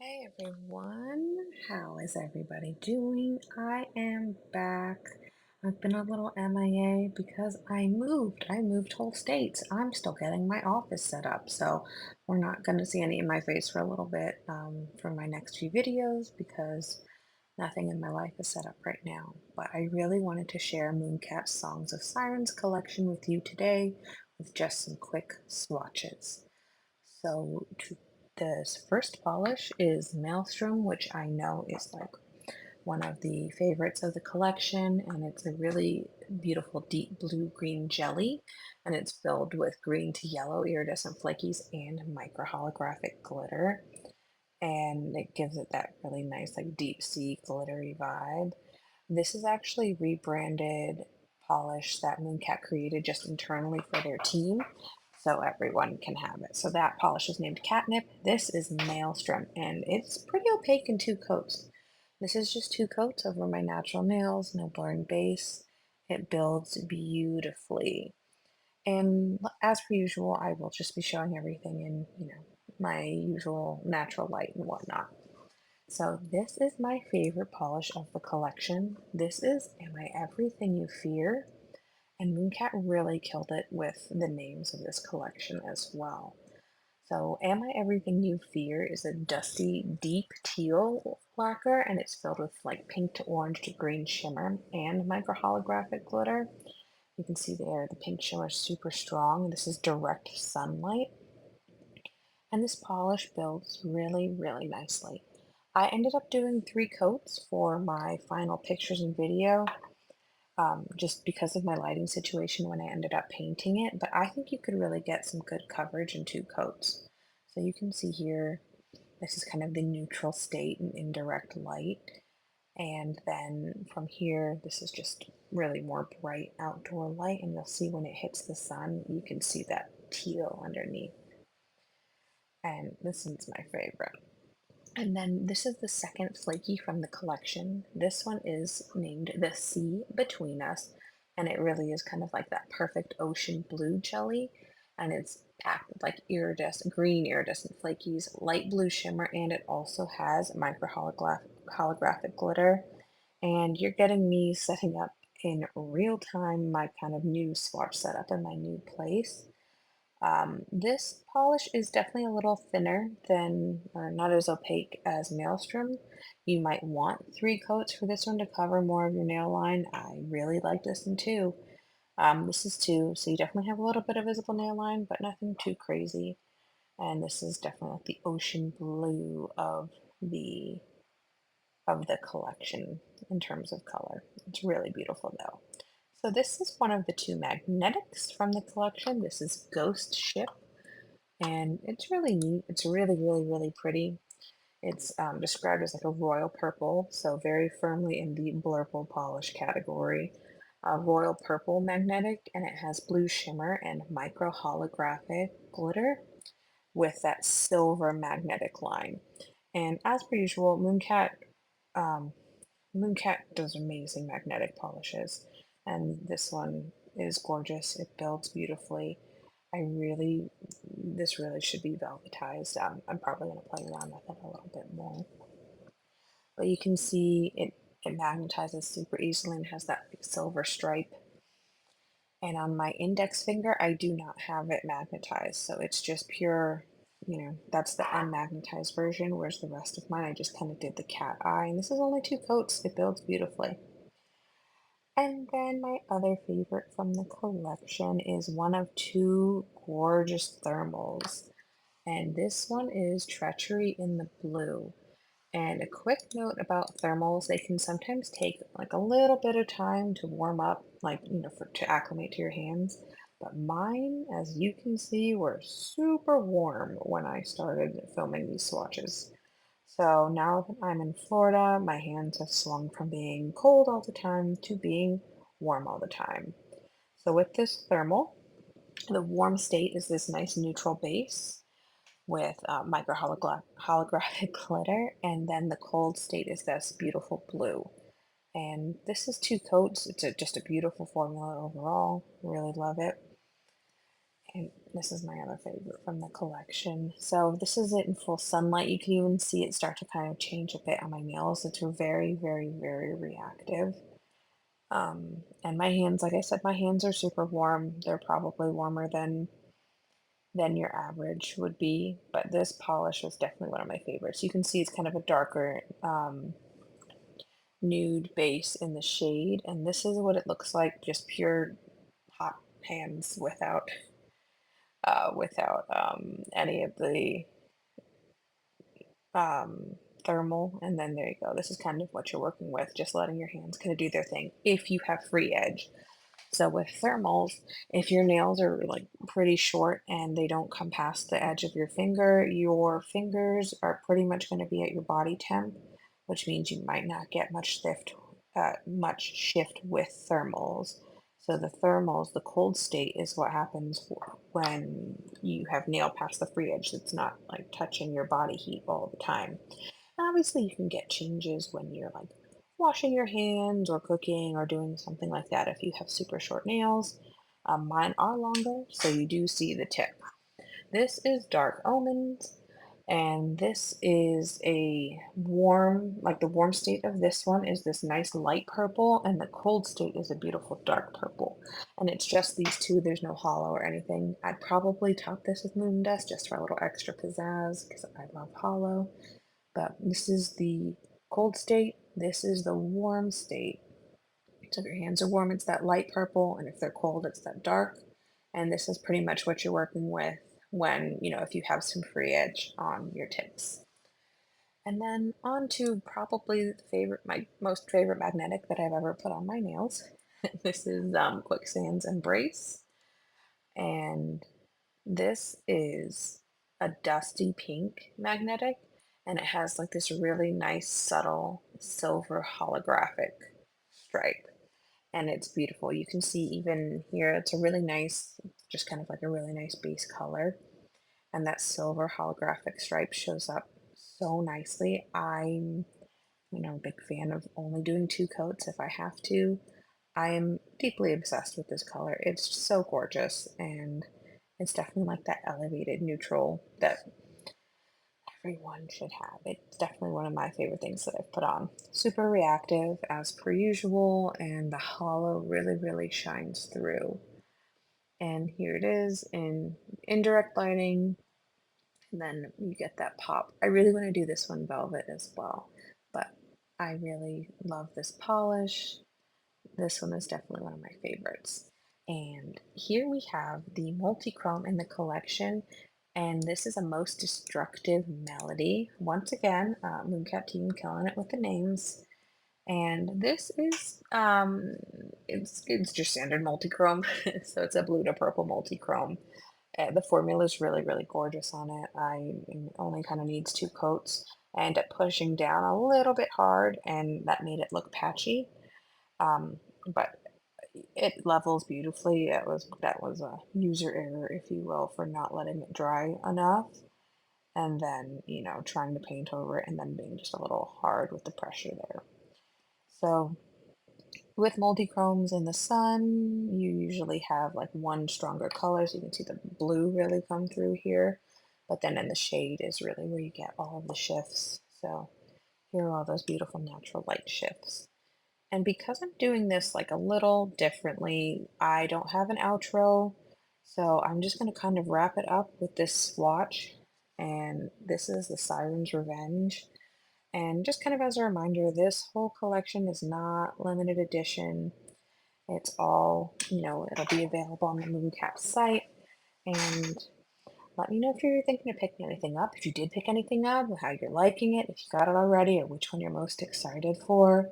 Hey everyone, how is everybody doing? I am back. I've been a little MIA because I moved. I moved whole states. I'm still getting my office set up, so we're not going to see any of my face for a little bit for my next few videos because nothing in my life is set up right now. But I really wanted to share Mooncat's Songs of Sirens collection with you today with just some quick swatches. So this first polish is Maelstrom, which I know is like one of the favorites of the collection, and it's a really beautiful deep blue-green jelly, and it's filled with green to yellow iridescent flakies and micro holographic glitter, and it gives it that really nice like deep sea glittery vibe. This is actually rebranded polish that Mooncat created just internally for their team, so everyone can have it. So that polish is named Catnip. This is Maelstrom, and it's pretty opaque in two coats. This is just two coats over my natural nails, no blurring base. It builds beautifully. And as per usual, I will just be showing everything in, my usual natural light and whatnot. So this is my favorite polish of the collection. This is Am I Everything You Fear? And Mooncat really killed it with the names of this collection as well. So Am I Everything You Fear is a dusty, deep teal lacquer, and it's filled with like pink to orange to green shimmer and micro holographic glitter. You can see there the pink shimmer is super strong. This is direct sunlight. And this polish builds really, really nicely. I ended up doing 3 coats for my final pictures and video, just because of my lighting situation when I ended up painting it, but I think you could really get some good coverage in 2 coats. So you can see here, this is kind of the neutral state in indirect light. And then from here, this is just really more bright outdoor light, and you'll see when it hits the sun, you can see that teal underneath. And this one's my favorite. And then this is the second flaky from the collection. This one is named The Sea Between Us, and it really is kind of like that perfect ocean blue jelly. And it's packed with like green iridescent flakies, light blue shimmer, and it also has micro holographic glitter. And you're getting me setting up in real time my kind of new swatch setup in my new place. This polish is definitely a little thinner than, or not as opaque as Maelstrom. You might want 3 coats for this one to cover more of your nail line. I really like this one too. This is 2, so you definitely have a little bit of visible nail line, but nothing too crazy. And this is definitely like the ocean blue of the collection in terms of color. It's really beautiful though. So this is one of the 2 magnetics from the collection. This is Ghost Ship, and it's really neat. It's really, really, really pretty. It's described as like a royal purple, so very firmly in the blurple polish category. Royal purple magnetic, and it has blue shimmer and micro holographic glitter with that silver magnetic line. And as per usual, um, Mooncat does amazing magnetic polishes, and this one is gorgeous. It builds beautifully. This really should be velvetized. I'm probably going to play around with it a little bit more. But you can see it magnetizes super easily and has that big silver stripe. And on my index finger, I do not have it magnetized. So it's just pure, that's the unmagnetized version, whereas the rest of mine, I just kind of did the cat eye. And this is only 2 coats. It builds beautifully. And then my other favorite from the collection is one of 2 gorgeous thermals. And this one is Treachery in the blue. And a quick note about thermals, they can sometimes take like a little bit of time to warm up, like, to acclimate to your hands. But mine, as you can see, were super warm when I started filming these swatches. So now that I'm in Florida, my hands have swung from being cold all the time to being warm all the time. So with this thermal, the warm state is this nice neutral base with micro holographic glitter, and then the cold state is this beautiful blue. And this is 2 coats. It's just a beautiful formula overall. Really love it. And this is my other favorite from the collection. So this is it in full sunlight. You can even see it start to kind of change a bit on my nails. It's very, very, very reactive. And my hands, like I said, my hands are super warm. They're probably warmer than your average would be, but this polish was definitely one of my favorites. You can see it's kind of a darker nude base in the shade, and this is what it looks like, just pure hot hands without any of the thermal. And then there you go. This is kind of what you're working with, just letting your hands kind of do their thing if you have free edge. So with thermals, if your nails are like pretty short and they don't come past the edge of your fingers are pretty much going to be at your body temp, which means you might not get much shift with thermals. So the thermals, the cold state, is what happens when you have nail past the free edge that's not like touching your body heat all the time. Obviously, you can get changes when you're like washing your hands or cooking or doing something like that if you have super short nails. Mine are longer, so you do see the tip. This is Dark Omens, and this is a warm, like the warm state of this one is this nice light purple, and the cold state is a beautiful dark purple. And it's just these two, there's no hollow or anything. I'd probably top this with moon dust just for a little extra pizzazz because I love hollow. But this is the cold state, this is the warm state. So if your hands are warm, it's that light purple, and if they're cold, it's that dark. And this is pretty much what you're working with when, if you have some free edge on your tips. And then on to probably my most favorite magnetic that I've ever put on my nails. This is Quicksand's Embrace, and this is a dusty pink magnetic, and it has like this really nice subtle silver holographic stripe, and it's beautiful. You can see even here, it's a really nice, just kind of like a really nice base color, and that silver holographic stripe shows up so nicely. I'm, a big fan of only doing 2 coats if I have to. I am deeply obsessed with this color. It's so gorgeous, and it's definitely like that elevated neutral that everyone should have. It's definitely one of my favorite things that I've put on. Super reactive as per usual, and the hollow really, really shines through. And here it is in indirect lighting, and then you get that pop. I really want to do this one velvet as well, but I really love this polish. This one is definitely one of my favorites. And here we have the multichrome in the collection, and this is a most destructive melody. Once again, Mooncat team killing it with the names. And this is it's just standard multichrome, so it's a blue to purple multichrome. The formula is really, really gorgeous on it. I only kind of needs 2 coats. I end up pushing down a little bit hard, and that made it look patchy. But it levels beautifully. That was a user error, if you will, for not letting it dry enough, and then trying to paint over it and then being just a little hard with the pressure there. So with multi-chromes in the sun, you usually have like one stronger color, so you can see the blue really come through here, but then in the shade is really where you get all of the shifts. So here are all those beautiful natural light shifts. And because I'm doing this like a little differently, I don't have an outro, so I'm just going to kind of wrap it up with this swatch. And this is the Siren's Revenge. And just kind of as a reminder, this whole collection is not limited edition. It's all, it'll be available on the Mooncat site. And let me know if you're thinking of picking anything up. If you did pick anything up, how you're liking it, if you got it already, or which one you're most excited for.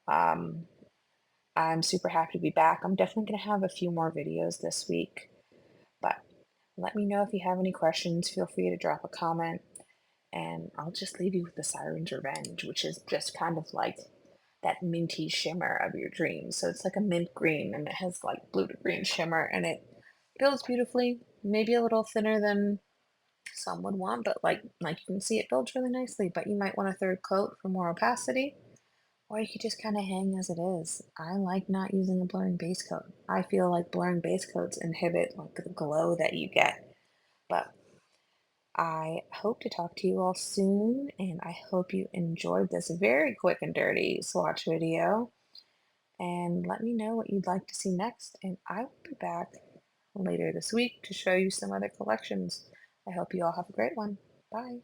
Um, I'm super happy to be back. I'm definitely going to have a few more videos this week, but let me know if you have any questions. Feel free to drop a comment, and I'll just leave you with the Siren's Revenge, which is just kind of like that minty shimmer of your dreams. So it's like a mint green, and it has like blue to green shimmer, and it builds beautifully. Maybe a little thinner than some would want, but like you can see, it builds really nicely. But you might want a 3rd coat for more opacity. Or you could just kind of hang as it is. I like not using a blurring base coat. I feel like blurring base coats inhibit like the glow that you get. But I hope to talk to you all soon, and I hope you enjoyed this very quick and dirty swatch video. And let me know what you'd like to see next, and I will be back later this week to show you some other collections. I hope you all have a great one. Bye.